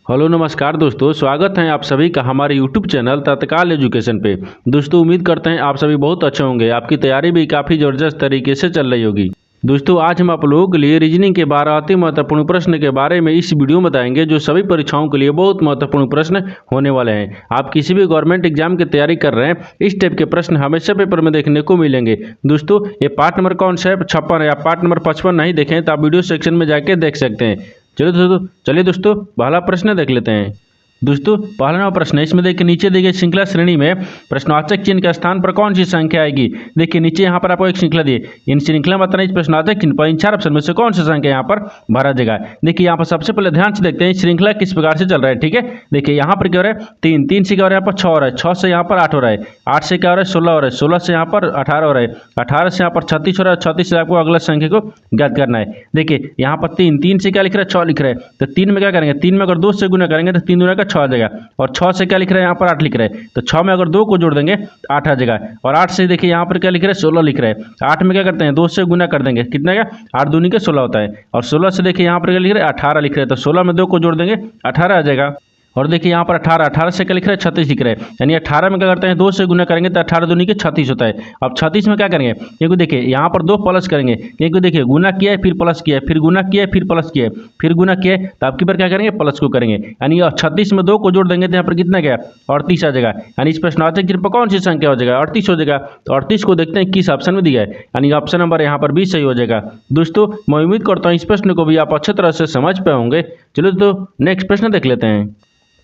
Hello नमस्कार दोस्तों, स्वागत है आप सभी का हमारे यूट्यूब चैनल तत्काल एजुकेशन पे। दोस्तों उम्मीद करते हैं आप सभी बहुत अच्छे होंगे। आपकी तैयारी भी काफ़ी ज़बरदस्त तरीके से चल रही होगी। दोस्तों आज हम आप लोगों के लिए रीजनिंग के 12 अति महत्वपूर्ण प्रश्न के बारे में इस वीडियो में बताएंगे, जो सभी परीक्षाओं के लिए बहुत महत्वपूर्ण प्रश्न होने वाले हैं। आप किसी भी गवर्नमेंट एग्जाम की तैयारी कर रहे हैं, इस टाइप के प्रश्न हमेशा पेपर में देखने को मिलेंगे। दोस्तों ये पार्ट नंबर कौन सा है, 56 है, या पार्ट नंबर 55 नहीं देखें तो आप वीडियो सेक्शन में जाके देख सकते हैं। चलिए दोस्तों पहला प्रश्न देख लेते हैं। दोस्तों पहला नंबर प्रश्न है, इसमें देखिए नीचे दी गई श्रृंखला श्रेणी में प्रश्नवाचक चिन्ह के स्थान पर कौन सी संख्या आएगी। देखिए नीचे यहाँ पर आपको एक श्रृंखला दी, इन श्रृंखला में बताना इस प्रश्नवाचक चिन्ह पर इन चार ऑप्शन में से कौन सी संख्या यहाँ पर भरा जाएगा। देखिए यहाँ पर सबसे पहले ध्यान से देखते हैं श्रृंखला किस प्रकार से चल रहा है। ठीक है, देखिए यहाँ पर क्या हो रहा है, तीन से क्या हो रहा है, यहाँ पर 6 हो रहा है, 6 से यहाँ पर 8 हो रहा है, 8 से क्या हो रहा है 16 हो रहा है, 16 से यहाँ पर 18 हो रहा है, 18 से यहाँ पर 36 हो रहा है, 36 से आपको अगला संख्या को ज्ञात करना है। देखिए यहाँ पर तीन से क्या लिख रहा है, 6 लिख रहा है, तो 3 में क्या करेंगे, 3 में अगर 2 से गुना करेंगे तो 3 दूना का 6 आ जाएगा, और 6 से क्या लिख रहा है, यहाँ पर 8 लिख रहा है, तो 6 में अगर 2 को जोड़ देंगे तो 8 आ जाएगा, और 8 से देखिए यहाँ पर क्या लिख रहा है, 16 लिख रहा है, 8 में क्या करते हैं 2 से गुना कर देंगे, कितना का 8 दूनी के 16 होता है, और 16 से देखिए यहाँ पर क्या लिख रहा है 18 लिख रहा है, तो 16 में 2 को जोड़ देंगे 18 आ जाएगा। और देखिए यहाँ पर 18 से क्या लिख रहा है 36 लिख रहा है, यानी 18 में क्या करते हैं 2 से गुना करेंगे तो 18 दूनी के 36 होता है। अब 36 में क्या करेंगे, क्योंकि देखिए यहाँ पर 2 प्लस करेंगे, क्योंकि देखिए गुना किया है फिर प्लस किया है, फिर गुना किया है फिर प्लस किया है, फिर गुना किया है, तो आपकी बार क्या करेंगे प्लस को करेंगे, यानी 36 में 2 को जोड़ देंगे तो यहाँ पर कितना गया 38 आ जाएगा, यानी इस प्रश्नवाचक चिन्ह पर कौन सी संख्या हो जाएगा 38 हो जाएगा। तो 38 को देखते हैं किस ऑप्शन में दिया है, यानी ऑप्शन नंबर यहाँ पर 20 सही हो जाएगा। दोस्तों मैं उम्मीद करता हूँ इस प्रश्न को भी आप अच्छे तरह से समझ पाए होंगे। चलो तो नेक्स्ट प्रश्न देख लेते हैं।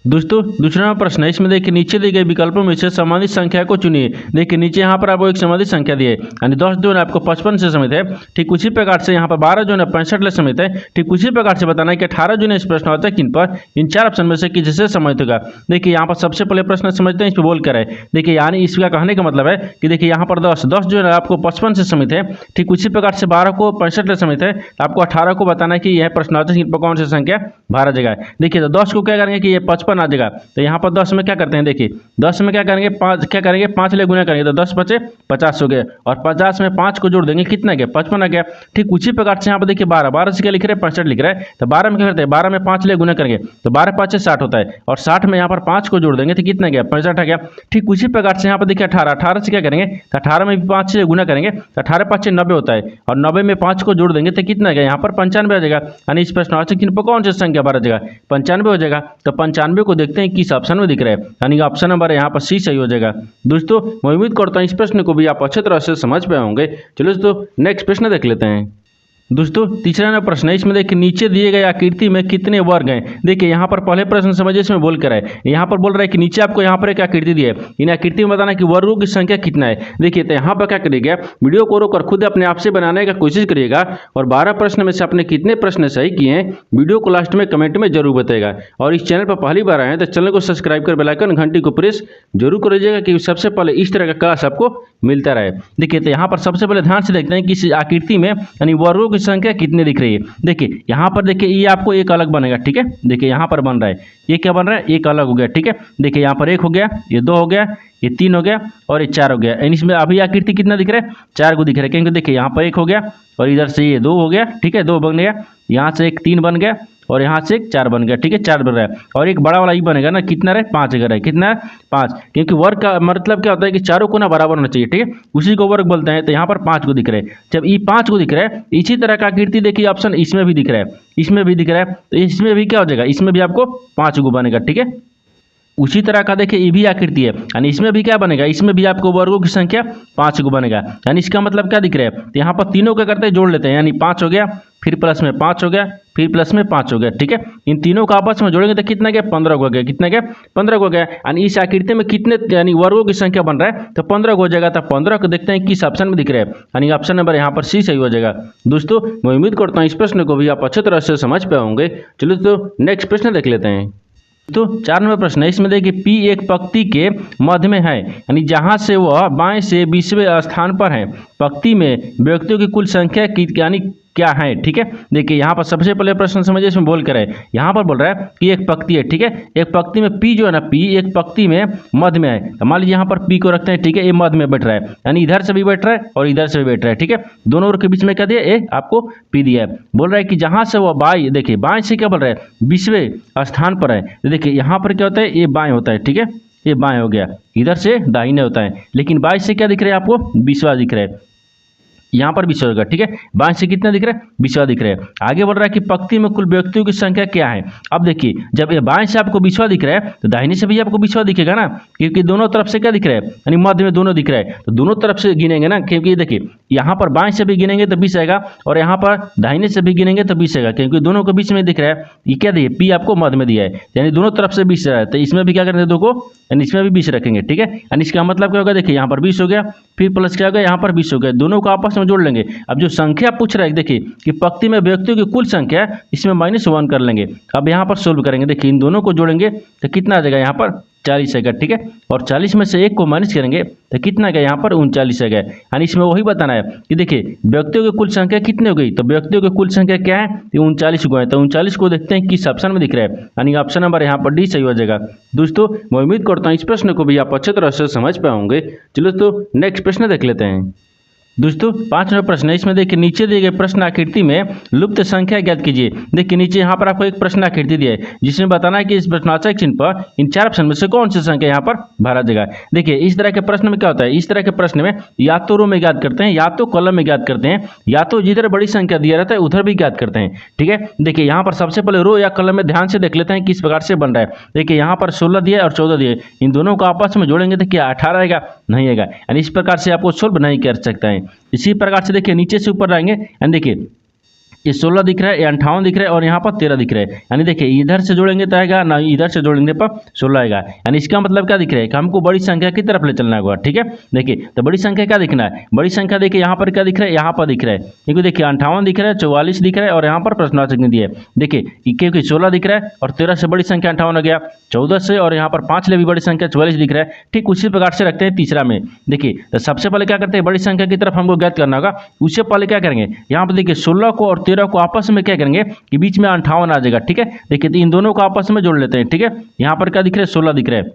दोस्तों दूसरा प्रश्न है, इसमें देखिए नीचे दी गई विकल्पों में से संबंधित संख्या को चुनिए। देखिए नीचे यहाँ पर आपको एक संबंधित संख्या दी है, यानी 10 जो है आपको 55 से समित है, ठीक उसी प्रकार से यहाँ पर 12 जो है 65 से समित है, ठीक उसी प्रकार से बताना है कि 18 जो है इस प्रश्नवाचक चिन्ह पर इन चार ऑप्शन में से किससे समित होगा। देखिए यहाँ पर सबसे पहले प्रश्न समझते हैं, इस पर बोल कर है। देखिए यानी इसका कहने का मतलब है कि देखिए यहाँ पर 10 जो है आपको 55 से समित है, ठीक उसी प्रकार से 12 को 65 से समित है, आपको 18 को बताना है कि यह प्रश्नवाचक चिन्ह पर कौन सी संख्या भरा जाएगा। देखिए तो 10 को क्या करेंगे कि ये 55 आ जाएगा, तो यहाँ पर 10 में क्या करते हैं, देखिए 10 में क्या करेंगे 5 ले गुना करेंगे तो 10 बचे 50 हो गए, और 50 में 5 को जोड़ देंगे कितना गया 55 आ गया। ठीक उसी प्रकार से यहाँ पर देखिए 12 से क्या लिख रहे हैं 65 लिख रहा है, तो 12 में क्या करते हैं 12 में 5 ले गुना करेंगे तो 12 5 से 60 होता है, और 60 में यहाँ पर 5 को जोड़ देंगे तो कितना गया 65 आ गया। ठीक उसी प्रकार से यहाँ पर देखिए 18 से क्या करेंगे तो 18 में भी 5 से गुना करेंगे तो 18 5 से 90 होता है, और 90 में 5 को जोड़ देंगे तो कितना गया यहाँ पर 95 आ जाएगा, यानी इस प्रश्नवाचक चिन्ह पर कौन सी संख्या भरा जाएगा 95 हो जाएगा। तो 95 को देखते हैं किस ऑप्शन में दिख रहा है, यानी ऑप्शन नंबर यहाँ पर सी सही हो जाएगा। दोस्तों मैं उम्मीद करता हूँ इस प्रश्न को भी आप अच्छे तरह से समझ पाए होंगे। चलो दोस्तों नेक्स्ट प्रश्न देख लेते हैं। दोस्तों तीसरा नंबर प्रश्न है, इसमें देखिए नीचे दिए गए आकृति में कितने वर्ग हैं। देखिए यहाँ पर पहले प्रश्न समझिए, इसमें बोल कर है, यहाँ पर बोल रहा है कि नीचे आपको यहाँ पर एक आकृति दी है, इन आकृति में बताना कि वर्गों की संख्या कितना है। देखिए तो यहाँ पर क्या करिएगा, वीडियो को रोककर खुद अपने आप से बनाने का कोशिश करिएगा, और 12 प्रश्न में से आपने कितने प्रश्न सही किए हैं वीडियो को लास्ट में कमेंट में जरूर बताएगा। और इस चैनल पर पहली बार आए हैं तो चैनल को सब्सक्राइब कर बेल आइकन घंटी को प्रेस जरूर कर लीजिएगा, कि सबसे पहले इस तरह का क्लास आपको मिलता रहे। देखिए तो यहाँ पर सबसे पहले ध्यान से देखते हैं कि इस आकृति में यानी वर्गों की संख्या कितने दिख रही है। देखिए यहाँ पर देखिए ये आपको एक अलग बनेगा, ठीक है, देखिए यहाँ पर बन रहा है, ये क्या बन रहा है एक अलग हो गया, ठीक है। देखिए यहाँ पर 1 हो गया, ये 2 हो गया, ये 3 हो गया, और ये 4 हो गया, यानी इसमें अभी आकृति कितना दिख रहा है 4 को दिख रहा है, क्योंकि देखिए यहाँ पर 1 हो गया, और इधर से ये 2 हो गया, ठीक है 2 बन गया, यहाँ से एक 3 बन गया, और यहाँ से एक 4 बन गया, ठीक है 4 बन रहा है, और एक बड़ा वाला ही बनेगा ना, कितना रहे 5 अगर है, कितना है 5, क्योंकि वर्ग का मतलब क्या होता है कि चारों को ना बराबर होना चाहिए, ठीक है, उसी को वर्ग बोलते हैं। तो यहाँ पर 5 को दिख रहा है, जब ये 5 को दिख रहा है, इसी तरह का आकृति देखिए ऑप्शन इसमें भी दिख रहा है, इसमें भी दिख रहा है, तो इसमें भी क्या हो जाएगा, इसमें भी आपको 5 को बनेगा, ठीक है। उसी तरह का देखिए ये भी आकृति है, यानी इसमें भी क्या बनेगा, इसमें भी आपको वर्गों की संख्या 5 को बनेगा, यानी इसका मतलब क्या दिख रहा है, तो यहाँ पर तीनों क्या करते हैं जोड़ लेते हैं, यानी 5 हो गया, फिर प्लस में 5 हो गया, फिर प्लस में 5 हो गया, ठीक है। इन तीनों को आपस में जोड़ेंगे तो कितना गया 15 हो गया, कितना गया 15 हो गया, यानी इस आकृति में कितने यानी वर्गों की संख्या बन रहा है तो 15 हो जाएगा। तो 15 को देखते हैं किस ऑप्शन में दिख रहा है, यानी ऑप्शन नंबर यहाँ पर सी सही हो जाएगा। दोस्तों मैं उम्मीद करता हूँ इस प्रश्न को भी आप अच्छे तरह से समझ पाए होंगे। चलो तो नेक्स्ट प्रश्न देख लेते हैं। तो 4 नंबर प्रश्न है, इसमें देखिए P एक पंक्ति के मध्य में है, यानी जहां से वह बाएं से 20वें स्थान पर है। पंक्ति में व्यक्तियों की कुल संख्या की यानी क्या है। ठीक है, देखिए यहाँ पर सबसे पहले प्रश्न समझिए, इसमें बोल कर है, यहाँ पर बोल रहा है कि एक पंक्ति है। ठीक है, एक पंक्ति में पी जो है ना, पी एक पंक्ति में मध्य में है। तो मान लीजिए यहाँ पर पी को रखते हैं। ठीक है, ये मध्य में बैठ रहा है, यानी इधर से भी बैठ रहा है और इधर से भी बैठ रहा है। ठीक है, दोनों ओर के बीच में क्या दिया, ए आपको पी दिया है। बोल रहा है कि जहाँ से वह बाई, देखिए बाएं से क्या बोल रहा है, 20वें स्थान पर है। तो देखिए यहाँ पर क्या होता है, ये बाएं होता है। ठीक है, ये बाएं हो गया, इधर से दाहिने होता है, लेकिन 22 से क्या दिख रहा है आपको, 20वां दिख रहा है। यहाँ पर 20 होगा। ठीक है, बाएं से कितना दिख रहा है, 20वां दिख रहा है। आगे बढ़ रहा है कि पंक्ति में कुल व्यक्तियों की संख्या क्या है। अब देखिए, जब ये बाएं से आपको 20वां दिख रहा है तो दाहिने से भी आपको 20वां दिखेगा ना, क्योंकि दोनों तरफ से क्या दिख रहा है, यानी मध्य में दोनों दिख रहा है, तो दोनों तरफ से गिनेंगे ना, क्योंकि देखिए यहाँ पर बाएं से भी गिनेंगे तो 20 आएगा और यहाँ पर दाहिने से भी गिनेंगे तो 20 आएगा, क्योंकि दोनों के बीच में दिख रहा है। ये क्या दिए, पी आपको मध्य में दिया है, यानी दोनों तरफ से 20 रहा है, तो इसमें भी क्या करेंगे, दो को, यानी इसमें भी 20 रखेंगे। ठीक है, यानी इसका मतलब क्या होगा, देखिए यहाँ पर 20 हो गया, फिर प्लस क्या होगा, यहाँ पर 20 हो गया, दोनों को आपस में जोड़ लेंगे। अब जो संख्या पूछ रहा है, देखिए कि पंक्ति में व्यक्तियों की कुल संख्या, इसमें -1 कर लेंगे। अब यहाँ पर सोल्व करेंगे, देखिए इन दोनों को जोड़ेंगे तो कितना आ जाएगा, यहाँ पर 40 आएगा। ठीक है, और 40 में से 1 को माइनस करेंगे तो कितना गया, यहाँ पर 39 आ गया। यानी इसमें वही बताना है कि देखिए व्यक्तियों की कुल संख्या कितनी हो गई, तो व्यक्तियों की कुल संख्या क्या है, 39 को है। तो 39 को देखते हैं किस ऑप्शन में दिख रहा है, यानी ऑप्शन नंबर यहाँ पर डी सही हो जाएगा। दोस्तों मैं उम्मीद करता हूँ इस प्रश्न को भी आप अच्छे तरह से समझ पाए होंगे। चलो तो नेक्स्ट प्रश्न देख लेते हैं। दोस्तों 5वां प्रश्न है, इसमें देखिए नीचे दिए गए प्रश्न आकृति में लुप्त संख्या ज्ञात कीजिए। देखिए नीचे यहाँ पर आपको एक प्रश्न आकृति दिया है, जिसमें बताना है कि इस प्रश्नवाचक चिन्ह पर इन 4 ऑप्शन में से कौन सी संख्या यहाँ पर भरा जाएगा। देखिए इस तरह के प्रश्न में क्या होता है, इस तरह के प्रश्न में या तो रो में ज्ञात करते हैं, या तो कॉलम में ज्ञात करते हैं, या तो जिधर बड़ी संख्या दिया रहता है उधर भी ज्ञात करते हैं। ठीक है, देखिए यहाँ पर सबसे पहले रो या कॉलम में ध्यान से देख लेते हैं किस प्रकार से बन रहा है। देखिए यहाँ पर 16 दिया है और 14 दिया है, इन दोनों को आपस में जोड़ेंगे तो क्या 18 आएगा, नहीं आएगा। यानी इस प्रकार से आपको सोल्व नहीं कर सकता है। इसी प्रकार से देखिए नीचे से ऊपर आएंगे, यानी देखिए ये 16 दिख रहा है, ये 58 दिख रहा है और यहाँ पर 13 दिख रहा है। यानी देखिए इधर से जोड़ेंगे तो आएगा ना, इधर से जोड़ेंगे पर 16 आएगा। यानी इसका मतलब क्या दिख रहा है कि हमको बड़ी संख्या की तरफ ले चलना होगा। ठीक है, देखिए तो बड़ी संख्या क्या दिखना है, बड़ी संख्या देखिए यहाँ पर क्या दिख रहा है, यहाँ पर दिख रहा है, क्योंकि देखिए 58 दिख रहा है, 44 दिख रहा है और यहाँ पर प्रश्नवाचक नहीं दिया है। देखिए क्योंकि 16 दिख रहा है और 13 से बड़ी संख्या 58 हो गया, 14 से और यहाँ पर 5 ले भी बड़ी संख्या 44 दिख रहा है। ठीक उसी प्रकार से रखते हैं तीसरा में। देखिए तो सबसे पहले क्या करते हैं, बड़ी संख्या की तरफ हमको ज्ञात करना होगा। उससे पहले क्या करेंगे, यहाँ पर देखिए 16 को और 13 को आपस में क्या करेंगे कि बीच में 58 आ जाएगा। ठीक है, देखिए तो इन दोनों को आपस में जोड़ लेते हैं। ठीक है, यहाँ पर क्या दिख रहा है, 16 दिख रहा है,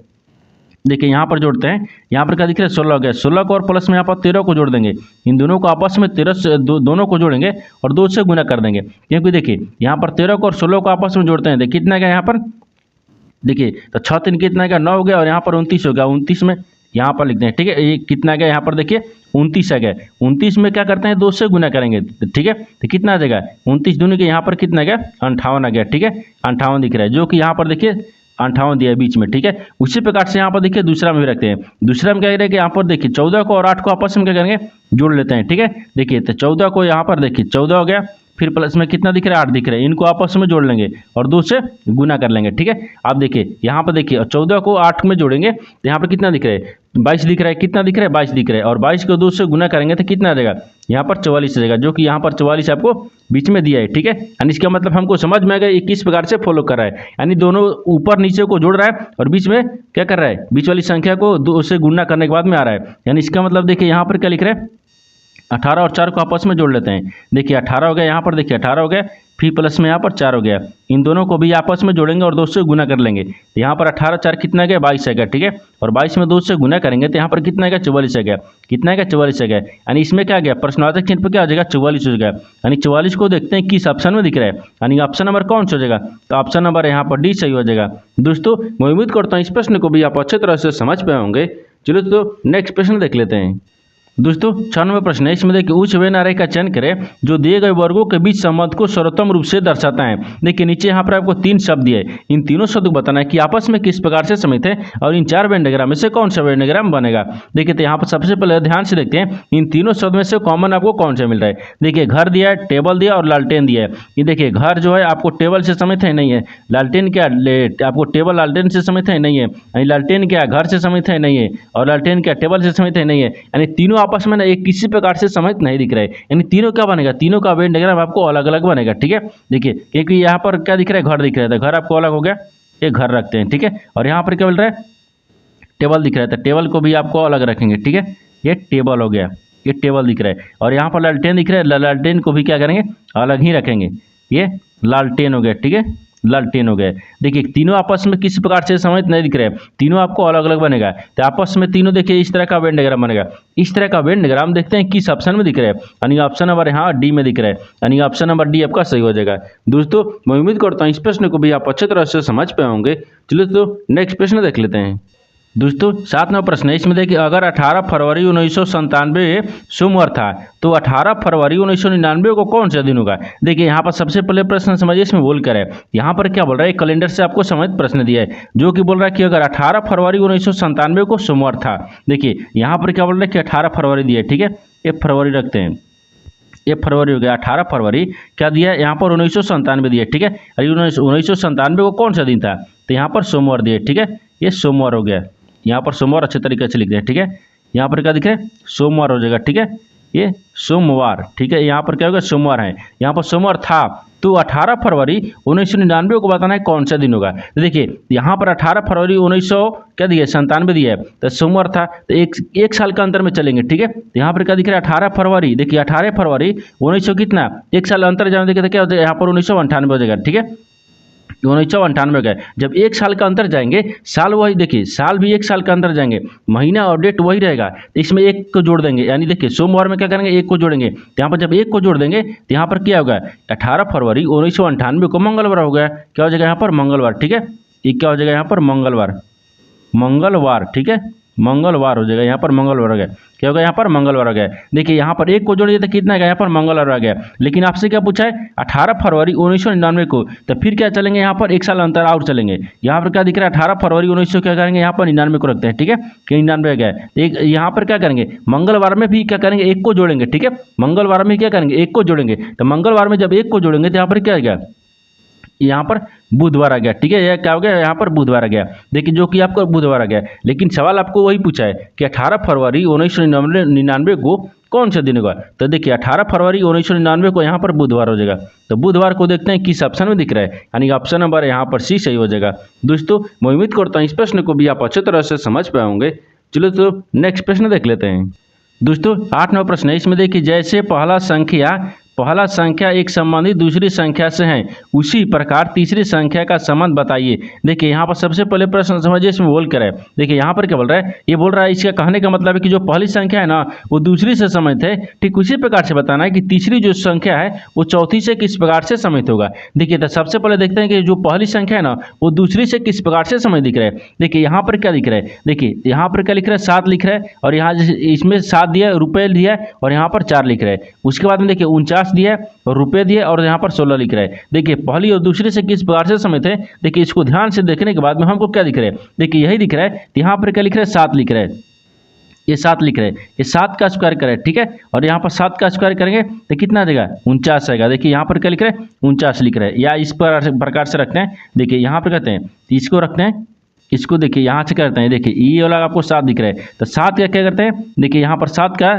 देखिए यहाँ पर जोड़ते हैं, यहाँ पर क्या दिख रहा है, 16 हो गया, 16 को और प्लस में यहाँ पर 13 को जोड़ देंगे, इन दोनों को आपस में 13 से दोनों को जोड़ेंगे और 2 से गुना कर देंगे, क्योंकि देखिए यहाँ पर 13 को और 16 को आपस में जोड़ते हैं, देखिए कितना गया यहाँ पर, देखिए तो 6 3 कितना गया, 9 हो गया और यहाँ पर 29 हो गया, 29 में यहाँ पर लिखते हैं। ठीक है, ये कितना गया यहाँ पर देखिए 29 आ गया, 29 में क्या करते हैं 2 से गुना करेंगे। ठीक है, तो कितना आ जाएगा 29 दूनी के यहाँ पर कितना गया 58 आ गया। ठीक है, 58 दिख रहा है, जो कि यहाँ पर देखिए 58 दिया है बीच में। ठीक है, उसी प्रकार से यहाँ पर देखिए दूसरा में भी रखते हैं। दूसरा में क्या करेंगे, यहाँ पर देखिए 14 को और 8 को आपस में क्या करेंगे, जोड़ लेते हैं। ठीक है, देखिए तो 14 को यहाँ पर देखिए 14 हो गया, फिर प्लस में कितना दिख रहा है 8 दिख रहा है, इनको आपस में जोड़ लेंगे और 2 से गुना कर लेंगे। ठीक है, आप देखिए यहाँ पर देखिए 14 को 8 में जोड़ेंगे तो यहाँ पर कितना दिख रहा है 22 दिख रहा है, कितना दिख रहा है 22 दिख रहा है, और 22 को 2 से गुना करेंगे तो कितना आ जाएगा यहाँ पर 44 आ जाएगा, जो कि यहाँ पर 44 आपको बीच में दिया है। ठीक है, यानी इसका मतलब हमको समझ में आ गया ये किस प्रकार से फॉलो कर रहा है, यानी दोनों ऊपर नीचे को जोड़ रहा है और बीच में क्या कर रहा है, बीच वाली संख्या को 2 से गुना करने के बाद में आ रहा है। यानी इसका मतलब देखिए यहाँ पर क्या लिख रहा है, 18 और 4 को आपस में जोड़ लेते हैं। देखिए 18 हो गया, यहाँ पर देखिए 18 हो गया, फिर प्लस में यहाँ पर 4 हो गया, इन दोनों को भी आपस में जोड़ेंगे और 2 से गुना कर लेंगे। तो यहाँ पर 18 4 कितना गया 22 आ गया। ठीक है, और 22 में 2 से गुना करेंगे तो यहाँ पर कितना गया 44 आ गया, कितना गया 44 आ गया। यानी इसमें क्या गया, प्रश्नवाचक चिन्ह पर क्या आ जाएगा 44 हो जाएगा। यानी 44 को देखते हैं किस ऑप्शन में दिख रहा है, यानी ऑप्शन नंबर कौन सा हो जाएगा, तो ऑप्शन नंबर यहाँ पर डी सही हो जाएगा। दोस्तों मैं उम्मीद करता हूँ इस प्रश्न को भी आप अच्छे तरह से समझ पाए होंगे। चलो तो नेक्स्ट प्रश्न देख लेते हैं। दोस्तों 96वां प्रश्न है, इसमें देखिए उच्च वेन आरेख का चयन करें जो दिए गए वर्गों के बीच संबंध को सर्वोत्तम रूप से दर्शाता है। देखिए नीचे यहाँ पर आपको 3 शब्द दिए, इन तीनों शब्द को बताना है कि आपस में किस प्रकार से समित है और इन 4 वेन डायग्राम में से कौन सा वेन डायग्राम बनेगा। देखिए तो यहाँ पर सबसे पहले ध्यान से देखते हैं इन तीनों शब्द में से कॉमन आपको कौन सा मिल रहा है। देखिए घर दिया है, टेबल दिया और लालटेन दिया है। ये देखिए घर जो है आपको टेबल से समित है नहीं है, लालटेन क्या आपको टेबल लालटेन से समित है नहीं है, यानी लालटेन क्या घर से समित है नहीं है, और लालटेन क्या टेबल से समित है नहीं है। यानी तीनों आपस में एक किसी प्रकार से समित नहीं दिख रहा है, यानी तीनों क्या बनेगा, तीनों का वेन डायग्राम आपको अलग अलग बनेगा। ठीक है, देखिए क्योंकि यहाँ पर क्या दिख रहा है घर दिख रहा है, तो घर आपको अलग हो गया, ये घर रखते हैं। ठीक है, और यहाँ पर क्या मिल रहा है टेबल दिख रहा है, तो टेबल को भी आपको अलग रखेंगे। ठीक है, ये टेबल हो गया। ये टेबल दिख रहा है। और यहाँ पर लालटेन दिख रहा है, लालटेन को भी क्या करेंगे, अलग ही रखेंगे। ये लालटेन हो गया, ठीक है, लालटेन हो गया। देखिए तीनों आपस में किसी प्रकार से संबंधित नहीं दिख रहे हैं, तीनों आपको अलग अलग बनेगा। तो आपस में तीनों देखिए इस तरह का वेन डायग्राम बनेगा। इस तरह का वेन डायग्राम देखते हैं किस ऑप्शन में दिख रहा है, यानी ऑप्शन नंबर यहाँ डी में दिख रहा है, यानी ऑप्शन नंबर डी आपका सही हो जाएगा। दोस्तों मैं उम्मीद करता हूँ इस प्रश्न को भी आप अच्छे तरह से समझ पाए होंगे। चलिए तो नेक्स्ट प्रश्न देख लेते हैं। दोस्तों 7 नंबर प्रश्न है, इसमें देखिए अगर 18 फरवरी 1997 सोमवार था तो 18 फरवरी 1999 को कौन सा दिन होगा। देखिए यहाँ पर सबसे पहले प्रश्न समझिए इसमें बोल कर है, यहाँ पर क्या बोल रहा है, कैलेंडर से आपको समझ प्रश्न दिया है जो कि बोल रहा है कि अगर 18 फरवरी 1997 को सोमवार था। देखिए यहाँ पर क्या बोल रहा है कि 18 फरवरी दिया है, ठीक है, ये फरवरी रखते हैं, ये फरवरी हो गया। 18 फरवरी क्या दिया है यहाँ पर 1997 दिया है, ठीक है। अरे 1997 को कौन सा दिन था, तो यहाँ पर सोमवार दिया है, ठीक है, ये सोमवार हो गया। यहाँ पर सोमवार अच्छे तरीके से लिख दें, ठीक है। यहाँ पर क्या दिख रहा है, सोमवार हो जाएगा, ठीक है, ये सोमवार, ठीक है। यहाँ पर क्या होगा, सोमवार है, यहाँ पर सोमवार था तो 18 फरवरी 1999 को बताना है कौन सा दिन होगा। तो देखिए यहाँ पर 18 फरवरी 1900 क्या दिया है, 97 दिया है, तो सोमवार था, तो एक साल का अंतर में चलेंगे, ठीक है। तो यहाँ पर क्या दिख रहा है, 18 फरवरी, देखिए 18 फरवरी 1900 कितना, एक साल अंतर जाने देखिए तो क्या होता है, यहाँ पर 1998 हो जाएगा, ठीक है, 1998 गए। जब एक साल का अंतर जाएंगे, साल वही, देखिए साल भी एक साल का अंतर जाएंगे, महीना और डेट वही रहेगा, तो इसमें एक को जोड़ देंगे, यानी देखिए सोमवार में क्या करेंगे, एक को जोड़ेंगे, तो यहाँ पर जब एक को जोड़ देंगे तो यहाँ पर क्या होगा, 18 फरवरी 1998 को मंगलवार हो गया, क्या हो जाएगा यहाँ पर मंगलवार, ठीक है, ये क्या हो जाएगा यहाँ पर मंगलवार, मंगलवार, ठीक है, मंगलवार हो जाएगा, यहाँ पर मंगलवार हो गया, क्या होगा यहाँ पर मंगलवार हो गया। देखिए यहाँ पर एक को जोड़िए तो कितना आएगा, यहाँ पर मंगलवार आ गया। लेकिन आपसे क्या पूछा है, 18 फरवरी 1999 को, तो फिर क्या चलेंगे, यहाँ पर एक साल अंतर और चलेंगे। यहाँ पर क्या दिख रहा है, 18 फरवरी 1900 क्या करेंगे, यहाँ पर 99 को रखते हैं, ठीक है, कि 99 आ गया। एक यहाँ पर क्या करेंगे, मंगलवार में भी क्या करेंगे, एक को जोड़ेंगे, ठीक है, मंगलवार में क्या करेंगे, एक को जोड़ेंगे, तो मंगलवार में जब एक को जोड़ेंगे तो यहाँ पर क्या आ गया, यहाँ पर बुधवार आ गया, ठीक है, यह क्या हो गया, यहाँ पर बुधवार आ गया। देखिए जो कि आपको बुधवार आ गया, लेकिन सवाल आपको वही पूछा है कि 18 फरवरी 1999 को कौन सा दिन होगा। तो देखिए 18 फरवरी 1999 को यहाँ पर बुधवार हो जाएगा। तो बुधवार को देखते हैं किस ऑप्शन में दिख रहा है, यानी ऑप्शन नंबर यहाँ पर सी सही हो जाएगा। दोस्तों मैं उम्मीद करता हूँ इस प्रश्न को भी आप अच्छे तरह से समझ पाए होंगे। चलो तो नेक्स्ट प्रश्न देख लेते हैं। दोस्तों 8 नंबर प्रश्न है, इसमें देखिए जैसे पहला संख्या एक संबंधित दूसरी संख्या से है, उसी प्रकार तीसरी संख्या का संबंध बताइए। देखिए यहाँ पर सबसे पहले प्रश्न समझिए इसमें बोल कर है। देखिए यहाँ पर क्या बोल रहा है, ये बोल रहा है, इसका कहने का मतलब है कि जो पहली संख्या है ना वो दूसरी से संबंधित है, ठीक उसी प्रकार से बताना है कि तीसरी जो संख्या है वो चौथी से किस प्रकार से संबंधित होगा। देखिए तो सबसे पहले देखते हैं कि जो पहली संख्या है ना वो दूसरी से किस प्रकार से संबंधित दिख रहा है। देखिए यहाँ पर क्या दिख रहा है, देखिए यहाँ पर क्या लिख रहा है, 7 लिख रहा है, और यहाँ इसमें 7 दिया, रुपये दिया है, और यहाँ पर 4 लिख रहा है। उसके बाद में देखिए 49 दिया है और रुपये दिए, और यहाँ पर 16 लिख रहा है। देखिए पहली और दूसरी से किस प्रकार से संबंधित है, देखिए इसको ध्यान से देखने के बाद में हमको क्या दिख रहा है, देखिए यही दिख रहा है, यहाँ पर क्या लिख रहा है, 7 लिख रहा है, ये 7 लिख रहे हैं, ये 7 का स्क्वायर करें, ठीक है, और यहाँ पर 7 का स्क्वायर करेंगे तो कितना आ जाएगा, 49 आएगा। देखिए यहाँ पर क्या लिख रहे हैं, 49 लिख रहे हैं, या इस प्रकार से रखते हैं। देखिए यहाँ पर कहते हैं इसको रखते हैं, इसको देखिए यहाँ से करते हैं, देखिए ये वाला आपको 7 दिख रहा है, तो 7 का क्या करते हैं, देखिए यहाँ पर 7 का,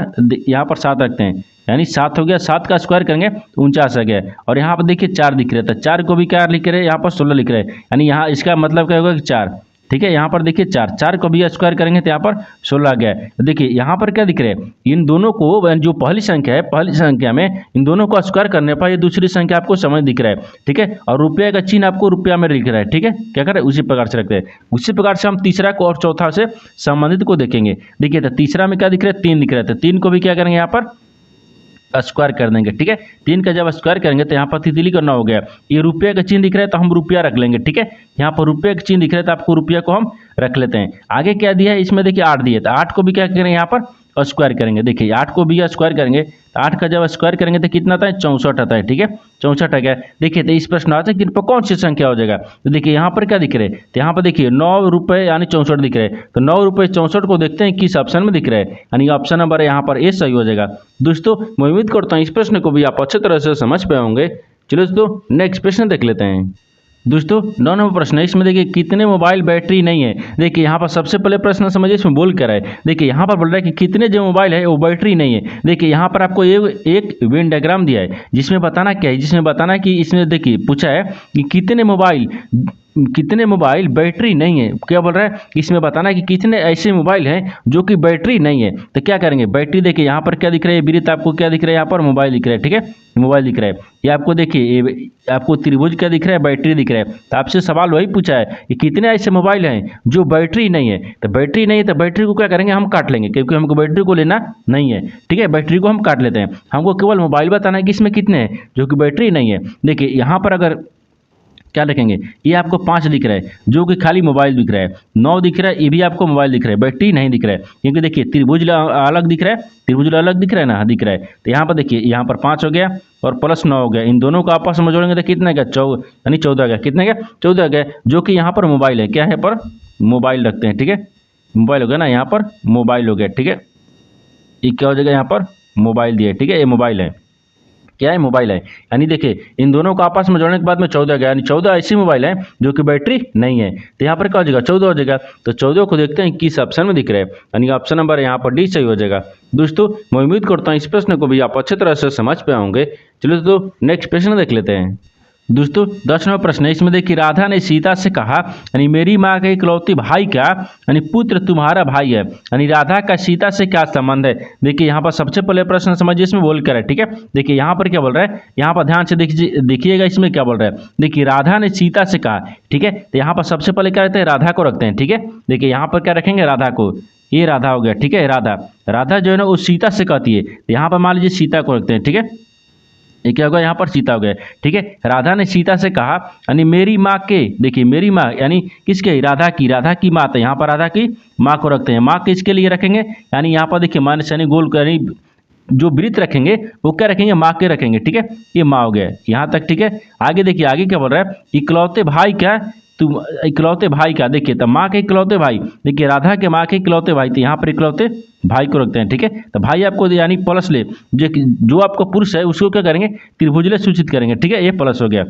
यहाँ पर 7 रखते हैं, यानी 7 हो गया, 7 का स्क्वायर करेंगे तो 49 आ गया। और यहाँ पर देखिए 4 दिख रहा है, तो 4 को भी क्या लिख रहे हैं, यहाँ पर 16 लिख रहे हैं, यानी यहाँ इसका मतलब क्या होगा कि 4, ठीक है। यहाँ पर देखिए 4 को भी स्क्वायर करेंगे तो यहाँ पर 16 आ गया है। देखिए यहाँ पर क्या दिख रहे हैं, इन दोनों को, जो पहली संख्या है, पहली संख्या में इन दोनों को स्क्वायर करने पर ये दूसरी संख्या आपको समझ दिख रहा है, ठीक है, और रुपये का चिन्ह आपको रुपया में लिख रहा है, ठीक है, क्या कर रहे हैं, उसी प्रकार से रखते हैं। उसी प्रकार से हम तीसरा को और चौथा से संबंधित को देखेंगे। देखिए तो तीसरा में क्या दिख रहा है, 3 दिख रहा है, तो 3 को भी क्या करेंगे, यहाँ पर स्क्वायर कर देंगे, ठीक है। 3 का जब स्क्वायर करेंगे तो यहाँ पर तितली करना हो गया, ये रुपये का चिन्ह दिख रहा है तो हम रुपया रख लेंगे, ठीक है। यहाँ पर रुपये का चिन्ह दिख रहा है तो आपको रुपया को हम रख लेते हैं। आगे क्या दिया है, इसमें देखिए 8 दिए, तो 8 को भी क्या करेंगे, यहाँ पर स्क्वायर करेंगे। देखिए 8 को भी स्क्वायर करेंगे, तो 8 का जब स्क्वायर करेंगे तो कितना आता है, 64 आता है, ठीक है, 64 आ गया। देखिए तो इस प्रश्न आता है कि कौन सी संख्या हो जाएगा। तो देखिए यहाँ पर क्या दिख रहे हैं, तो यहाँ पर देखिए 9 रुपये यानी 64 दिख रहे हैं, तो 9 रुपये 64 को देखते हैं किस ऑप्शन में दिख रहा है, यानी ऑप्शन नंबर यहाँ पर ए सही हो जाएगा। दोस्तों मैं उम्मीद करता हूँ इस प्रश्न को भी आप अच्छे तरह से समझ पाए होंगे। चलो दोस्तों नेक्स्ट प्रश्न देख लेते हैं। दोस्तों 9 नंबर प्रश्न है, इसमें देखिए कितने मोबाइल बैटरी नहीं है। देखिए यहाँ पर सबसे पहले प्रश्न समझिए, इसमें बोल कर है, देखिए यहाँ पर बोल रहा है कि कितने जो मोबाइल है वो बैटरी नहीं है। देखिए यहाँ पर आपको एक वेन डायग्राम दिया है जिसमें बताना क्या है, जिसमें बताना है कि इसमें देखिए पूछा है कि कितने मोबाइल कितने मोबाइल बैटरी नहीं है, क्या बोल रहा है, इसमें बताना है कि कितने ऐसे मोबाइल हैं जो कि बैटरी नहीं है। तो क्या करेंगे, बैटरी देखिए यहाँ पर क्या दिख रहा है विरित, आपको क्या दिख रहा है यहाँ पर मोबाइल दिख रहा है, ठीक है, मोबाइल दिख रहा है। ये आपको देखिए, ये आपको त्रिभुज क्या दिख रहा है, बैटरी दिख रहा है। तो आपसे सवाल वही पूछा है कि कितने ऐसे मोबाइल हैं जो बैटरी नहीं है। तो बैटरी नहीं है तो बैटरी को क्या करेंगे, हम काट लेंगे, क्योंकि हमको बैटरी को लेना नहीं है, ठीक है, बैटरी को हम काट लेते हैं। हमको केवल मोबाइल बताना है कि इसमें कितने हैं जो कि बैटरी नहीं है। देखिए यहाँ पर अगर क्या लिखेंगे, ये आपको 5 दिख रहा है जो कि खाली मोबाइल दिख रहा है, 9 दिख रहा है, ये भी आपको मोबाइल दिख रहा है, बैटरी नहीं दिख रहा है। क्योंकि देखिए त्रिभुज अलग दिख रहा है, त्रिभुज अलग दिख रहा है ना, दिख रहा है। तो यहाँ पर देखिए, यहाँ पर 5 हो गया और प्लस 9 हो गया, इन दोनों को आपस में जोड़ेंगे तो कितना गया, 14, यानी 14 गया, कितने गया, 14 गया, जो कि यहाँ पर मोबाइल है, क्या है पर मोबाइल रखते हैं, ठीक है, मोबाइल हो गया ना, यहाँ पर मोबाइल हो गया, ठीक है, ये क्या हो जाएगा, यहाँ पर मोबाइल दिया, ठीक है, ये मोबाइल है, क्या है, मोबाइल है। यानी देखिए इन दोनों को आपस में जोड़ने के बाद में 14 गया, यानी 14 ऐसी मोबाइल है जो कि बैटरी नहीं है। तो यहाँ पर क्या हो जाएगा, 14 हो जाएगा। तो 14 को देखते हैं किस ऑप्शन में दिख रहा है, यानी ऑप्शन नंबर यहाँ पर डी सही हो जाएगा। दोस्तों मैं उम्मीद करता हूँ इस प्रश्न को भी आप अच्छे तरह से समझ पाए होंगे। चलो तो नेक्स्ट प्रश्न देख लेते हैं। दोस्तों 10वां प्रश्न है, इसमें देखिए राधा ने सीता से कहा, यानी मेरी माँ के इकलौते भाई का यानी पुत्र तुम्हारा भाई है, यानी राधा का सीता से क्या संबंध है। देखिए यहाँ पर सबसे पहले प्रश्न समझिए, इसमें बोल कर है, ठीक है। देखिए यहाँ पर क्या बोल रहा है, यहाँ पर ध्यान से देखिएगा इसमें क्या बोल रहा है। देखिए राधा ने सीता से कहा, ठीक है, तो यहाँ पर सबसे पहले क्या रहते हैं, राधा को रखते हैं, ठीक है। देखिए यहाँ पर क्या रखेंगे, राधा को, ये राधा हो गया, ठीक है, राधा, राधा जो है ना वो सीता से कहती है, तो यहाँ पर मान लीजिए सीता को रखते हैं, ठीक है, ये क्या होगा, यहाँ पर सीता हो गया, ठीक है। राधा ने सीता से कहा, यानी मेरी माँ के, देखिए मेरी माँ यानी किसके, राधा की माँ, तो यहाँ पर राधा की माँ को रखते हैं। माँ किसके लिए रखेंगे, यानी यहाँ पर देखिए मान यानी गोल यानी जो वृत्त रखेंगे वो क्या रखेंगे, माँ के रखेंगे, ठीक है, ये माँ हो गया यहाँ तक, ठीक है। आगे देखिए, आगे क्या बोल रहा है, इकलौते भाई क्या, तुम इकलौते भाई का, देखिए तो माँ के इकलौते भाई, देखिए राधा के माँ के इकलौते भाई, तो यहाँ पर इकलौते भाई को रखते हैं, ठीक है। तो भाई आपको यानी प्लस ले, जो आपको पुरुष है उसको क्या करेंगे, त्रिभुज ले सूचित करेंगे, ठीक है, ये प्लस हो गया,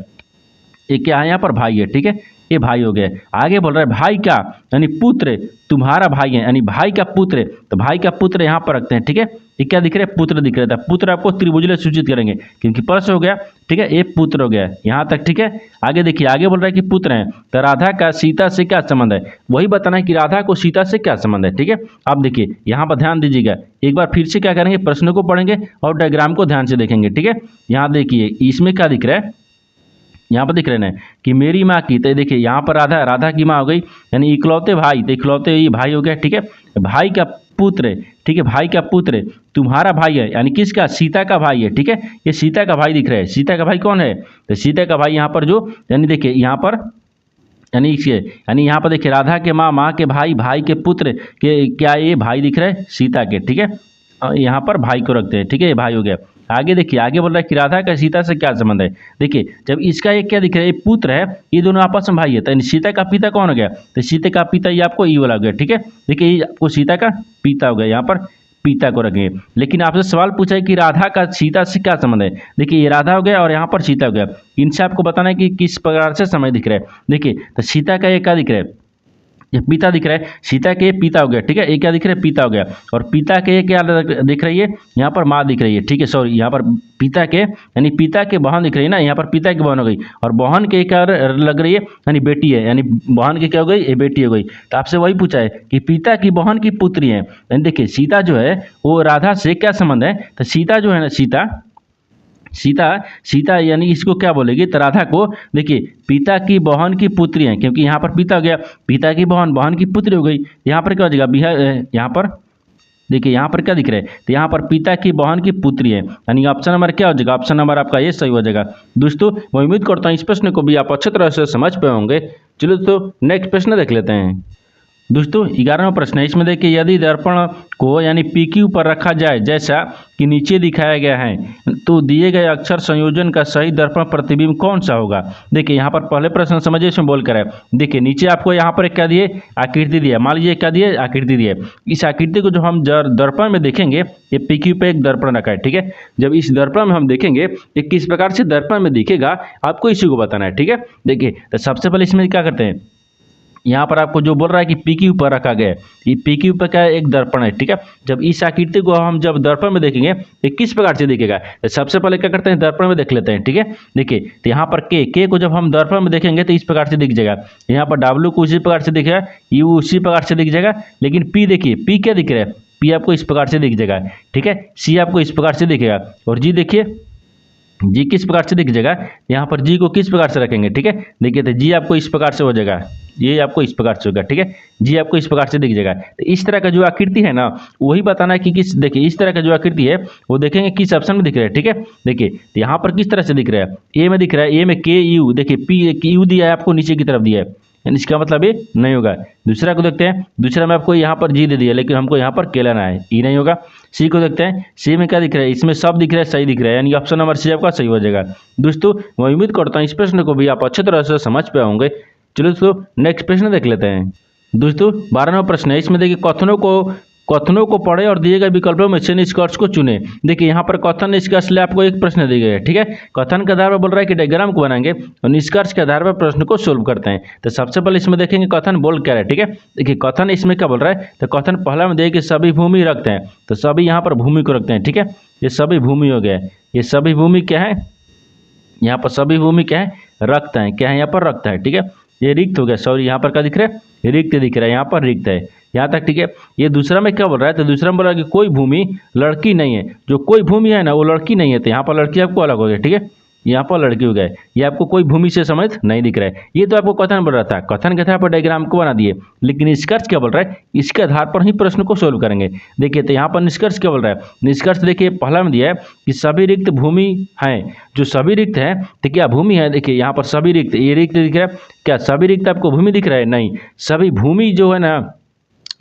ये क्या है, यहाँ पर भाई है, ठीक है, ये भाई हो गया। आगे बोल रहा है भाई का यानी पुत्र तुम्हारा भाई है, यानी भाई का पुत्र, तो भाई का पुत्र यहाँ पर रखते हैं, ठीक है। ये क्या दिख रहा है, पुत्र दिख रहा था, पुत्र आपको त्रिभुज ले सूचित करेंगे क्योंकि प्लस हो गया, ठीक है, ये पुत्र हो गया यहाँ तक, ठीक है। आगे देखिए, आगे बोल रहा है कि पुत्र है, तो राधा का सीता से क्या संबंध है, वही बताना है कि राधा को सीता से क्या संबंध है, ठीक है। अब देखिए यहाँ पर ध्यान दीजिएगा, एक बार फिर से क्या करेंगे, प्रश्न को पढ़ेंगे और डायग्राम को ध्यान से देखेंगे, ठीक है। यहाँ देखिए इसमें क्या दिख रहा है, यहाँ पर दिख रहे हैं कि मेरी माँ की, तो देखिए यहाँ पर राधा की माँ हो गई, यानी इकलौते भाई, तो इकलौते ये भाई हो गया, ठीक है, भाई का पुत्र, ठीक है, भाई का पुत्र तुम्हारा भाई है, यानी किसका, सीता का भाई है, ठीक है, ये सीता का भाई दिख रहा है। सीता का भाई कौन है, तो सीता का भाई यहाँ पर जो, यानी देखिए यहाँ पर यानी इसके, यानी यहाँ पर देखिए राधा के माँ के भाई के पुत्र के, क्या ये भाई दिख रहा है सीता के, ठीक है, यहाँ पर भाई को रखते हैं, ठीक है, ये भाई हो गया। आगे देखिए, आगे बोल रहा है कि राधा का सीता से क्या संबंध है। देखिए जब इसका एक क्या दिख रहा है, ये पुत्र है, ये दोनों आपस में भाई है, तो सीता का पिता कौन हो गया, तो सीता का पिता ये आपको ई वाला हो गया, ठीक है। देखिए ये आपको सीता का पिता हो गया, यहाँ पर पिता को रखेंगे। लेकिन आपसे सवाल पूछा है कि राधा का सीता से क्या संबंध है। देखिए ये राधा हो गया और यहाँ पर सीता हो गया, इनसे आपको बताना है कि किस प्रकार से समय दिख रहा है। देखिए तो सीता का ये क्या दिख रहा है, ये पिता दिख रहा है, सीता के पिता हो गया, ठीक है, ये क्या दिख रहा है, पिता हो गया, और पिता के क्या दिख रही है, यहाँ पर माँ दिख रही है, ठीक है, सॉरी यहाँ पर पिता के यानी पिता के बहन दिख रही है ना, यहाँ पर पिता की बहन हो गई, और बहन के क्या लग रही है, यानी बेटी है, यानी बहन की क्या हो गई, ये बेटी हो गई। तो आपसे वही पूछा है कि पिता की बहन की पुत्री है, यानी देखिए सीता जो है वो राधा से क्या संबंध है, तो सीता जो है ना, सीता यानी इसको क्या बोलेगी, तो राधा को देखिए पिता की बहन की पुत्री है, क्योंकि यहाँ पर पिता हो गया, पिता की बहन की पुत्री हो गई, यहाँ पर क्या हो जाएगा, यहाँ पर देखिए यहाँ पर क्या दिख रहा है, तो यहाँ पर पिता की बहन की पुत्री है, यानी ऑप्शन नंबर क्या हो जाएगा, ऑप्शन नंबर आपका ये सही हो जाएगा। दोस्तों मैं उम्मीद करता हूँ इस प्रश्न को भी आप अच्छे तरह से समझ पाए होंगे। चलो तो नेक्स्ट प्रश्न देख लेते हैं। दोस्तों 11वां प्रश्न है, इसमें देखिए यदि दर्पण को यानी PQ पर रखा जाए जैसा कि नीचे दिखाया गया है तो दिए गए अक्षर संयोजन का सही दर्पण प्रतिबिंब कौन सा होगा। देखिए यहाँ पर पहले प्रश्न समझिए, इसमें बोल कर है, देखिए नीचे आपको यहाँ पर एक क्या दिए, आकृति दिया, मान लीजिए क्या दिए, आकृति दिए। इस आकृति को जो हम दर्पण में देखेंगे, ये PQ पे एक दर्पण रखा है, ठीक है। जब इस दर्पण में हम देखेंगे ये किस प्रकार से दर्पण में दिखेगा आपको इसी को बताना है, ठीक है। देखिए तो सबसे पहले इसमें क्या करते हैं, यहाँ पर आपको जो बोल रहा है कि पी क्यू पर रखा गया है, ये पी क्यू पर क्या है, एक दर्पण है, ठीक है। जब इस आकृति को हम जब दर्पण में देखेंगे तो किस प्रकार से दिखेगा, तो सबसे पहले क्या करते हैं, दर्पण में देख लेते हैं, ठीक है। देखिए तो यहाँ पर के को जब हम दर्पण में देखेंगे तो इस प्रकार से दिख जाएगा। यहाँ पर डब्ल्यू को उसी प्रकार से दिखेगा, यू उसी प्रकार से दिख जाएगा, लेकिन पी देखिए, पी क्या दिख रहा है, पी आपको इस प्रकार से दिख जाएगा, ठीक है। सी आपको इस प्रकार से दिखेगा, और जी देखिए जी किस प्रकार से दिख जाएगा, यहाँ पर जी को किस प्रकार से रखेंगे, ठीक है। देखिए तो जी आपको इस प्रकार से हो जाएगा, ये आपको इस प्रकार से होगा, ठीक है। जी आपको इस प्रकार से दिख जाएगा। तो इस तरह का जो आकृति है ना, वही बताना है कि किस, देखिए इस तरह का जो आकृति है वो देखेंगे किस ऑप्शन में दिख रहा है, ठीक है। देखिए तो यहाँ पर किस तरह से दिख रहा है, ए में दिख रहा है, ए में के यू, देखिए पी यू दिया है आपको, नीचे की तरफ दिया है, इसका मतलब ये नहीं होगा। दूसरा को देखते हैं, दूसरा में आपको यहाँ पर जी दे दिया, लेकिन हमको यहाँ पर के लेना है, ई नहीं होगा। सी को देखते हैं, सी में क्या दिख रहा है, इसमें सब दिख रहा है, सही दिख रहा है, यानी ऑप्शन नंबर सी आपका सही हो जाएगा। दोस्तों मैं उम्मीद करता हूँ इस प्रश्न को भी आप अच्छी तरह से समझ पाए होंगे। चलो दोस्तों नेक्स्ट प्रश्न देख लेते हैं। दोस्तों 12वां प्रश्न है, इसमें देखिए कथनों को पढ़े और दिए गए विकल्पों में से निष्कर्ष को चुने। देखिए यहाँ पर कथन निष्कर्ष लिए आपको एक प्रश्न दिए गए है, ठीक है। कथन के आधार पर बोल रहा है कि डायग्राम को बनाएंगे और निष्कर्ष के आधार पर प्रश्न को सोल्व करते हैं। तो सबसे पहले इसमें देखेंगे कथन बोल क्या है, ठीक है। देखिए कथन इसमें क्या बोल रहा है, तो कथन पहला में देखिए सभी भूमि रखते हैं, तो सभी यहाँ पर भूमि को रखते हैं, ठीक है। ये सभी भूमि हो गया, ये सभी भूमि क्या है, यहाँ पर सभी भूमि क्या है, रखता है, क्या है यहाँ पर रखता है, ठीक है। ये रिक्त हो गया, सॉरी यहाँ पर क्या दिख रहा है, रिक्त दिख रहा है, यहाँ पर रिक्त है, यहाँ तक ठीक है। ये दूसरा में क्या बोल रहा है, तो दूसरा में बोल रहा है कि कोई भूमि लड़की नहीं है, जो कोई भूमि है ना वो लड़की नहीं है, तो यहाँ पर लड़की आपको अलग हो गया, ठीक है। यहाँ पर लड़की हो गए, ये आपको कोई भूमि से समेत नहीं दिख रहा है। ये तो आपको कथन बोल रहा था, कथन के आधार पर डायग्राम को बना दिए, लेकिन निष्कर्ष क्या बोल रहा है, इसके आधार पर ही प्रश्न को सोल्व करेंगे। देखिए तो यहाँ पर निष्कर्ष क्या बोल रहा है, निष्कर्ष देखिए पहला में दिया है कि सभी रिक्त भूमि हैं, जो सभी रिक्त है तो क्या भूमि है, देखिए यहाँ पर सभी रिक्त, ये रिक्त दिख रहा है, क्या सभी रिक्त आपको भूमि दिख रहा है, नहीं, सभी भूमि जो है ना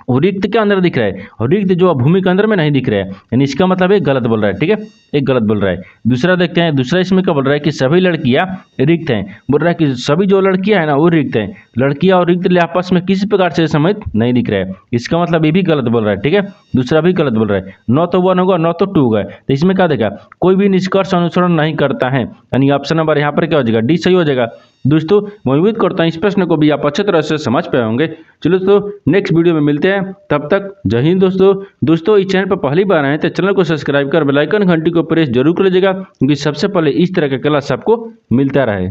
वो रिक्त के अंदर दिख रहा है, और रिक्त जो भूमि के अंदर में नहीं दिख रहा है, यानी इसका मतलब एक गलत बोल रहा है, ठीक है, एक गलत बोल रहा है। दूसरा देखते हैं, दूसरा इसमें क्या बोल रहा है कि सभी लड़कियां रिक्त हैं, बोल रहा है कि सभी जो लड़कियां हैं ना वो रिक्त हैं, लड़कियां और रिक्त आपस में किसी प्रकार से समेत नहीं दिख रहा है, इसका मतलब ये भी गलत बोल रहा है, ठीक है। दूसरा भी गलत बोल रहा है, न तो 1 होगा न तो 2 होगा, तो इसमें क्या देगा, कोई भी निष्कर्ष अनुसरण नहीं करता है, यानी ऑप्शन नंबर यहाँ पर क्या हो जाएगा, डी सही हो जाएगा। दोस्तों मैं उम्मीद करता हूँ इस प्रश्न को भी आप अच्छी तरह से समझ पाए होंगे। चलो दोस्तों नेक्स्ट वीडियो में मिलते हैं, तब तक जय हिंद। दोस्तों इस चैनल पर पहली बार आए तो चैनल को सब्सक्राइब कर बेल आइकन घंटी को प्रेस जरूर कर लीजिएगा, क्योंकि सबसे पहले इस तरह का क्लास आपको मिलता रहे।